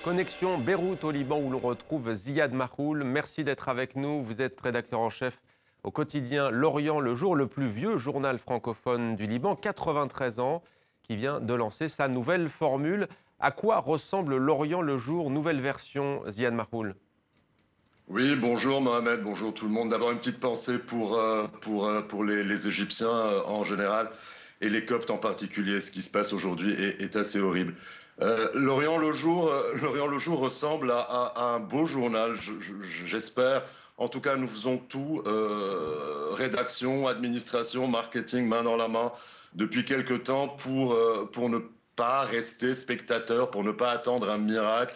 Connexion Beyrouth au Liban où l'on retrouve Ziad Mahoul. Merci d'être avec nous. Vous êtes rédacteur en chef au quotidien L'Orient le Jour, le plus vieux journal francophone du Liban, 93 ans, qui vient de lancer sa nouvelle formule. À quoi ressemble L'Orient le Jour, nouvelle version, Ziad Mahoul? Oui, bonjour Mohamed, bonjour tout le monde. D'abord une petite pensée pour les Égyptiens en général et les Coptes en particulier. Ce qui se passe aujourd'hui est assez horrible. L'Orient le jour ressemble à un beau journal, j'espère. En tout cas, nous faisons tout, rédaction, administration, marketing, main dans la main, depuis quelque temps pour ne pas rester spectateur, pour ne pas attendre un miracle.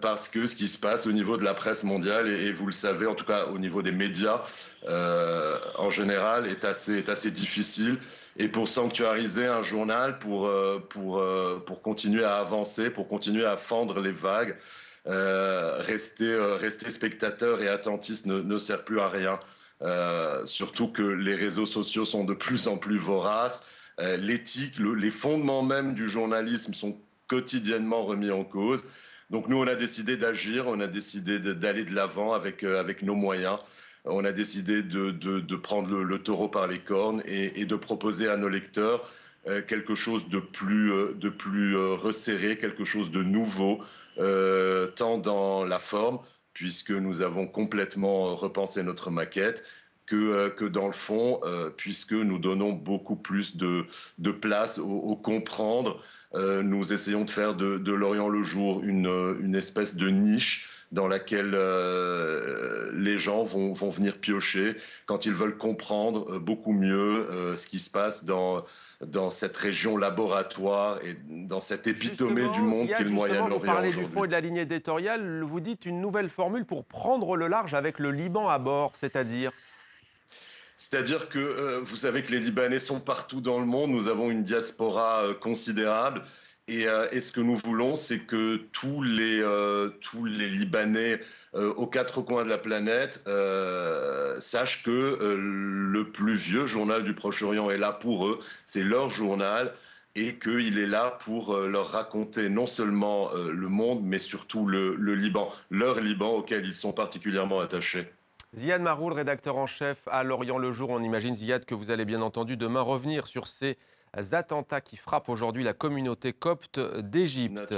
Parce que ce qui se passe au niveau de la presse mondiale, et vous le savez, en tout cas au niveau des médias en général, est assez difficile. Et pour sanctuariser un journal, pour continuer à avancer, pour continuer à fendre les vagues, rester spectateur et attentiste ne sert plus à rien. Surtout que les réseaux sociaux sont de plus en plus voraces. L'éthique, les fondements même du journalisme sont quotidiennement remis en cause. Donc nous, on a décidé d'agir, on a décidé d'aller de l'avant avec nos moyens. On a décidé de prendre le taureau par les cornes et de proposer à nos lecteurs quelque chose de plus resserré, quelque chose de nouveau, tant dans la forme, puisque nous avons complètement repensé notre maquette, que dans le fond, puisque nous donnons beaucoup plus de place au comprendre. Nous essayons de faire de L'Orient le Jour une espèce de niche dans laquelle les gens vont venir piocher quand ils veulent comprendre beaucoup mieux ce qui se passe dans cette région laboratoire et dans cette épitomée du monde qu'est le Moyen-Orient. Vous parlez du fond et de la ligne éditoriale, vous dites une nouvelle formule pour prendre le large avec le Liban à bord, c'est-à-dire ? C'est-à-dire que vous savez que les Libanais sont partout dans le monde, nous avons une diaspora considérable et ce que nous voulons, c'est que tous les Libanais aux quatre coins de la planète sachent que le plus vieux journal du Proche-Orient est là pour eux, c'est leur journal et qu'il est là pour leur raconter non seulement le monde, mais surtout le Liban, leur Liban auquel ils sont particulièrement attachés. Ziad Mahoul, rédacteur en chef à L'Orient le Jour. On imagine, Ziad, que vous allez bien entendu demain revenir sur ces attentats qui frappent aujourd'hui la communauté copte d'Égypte.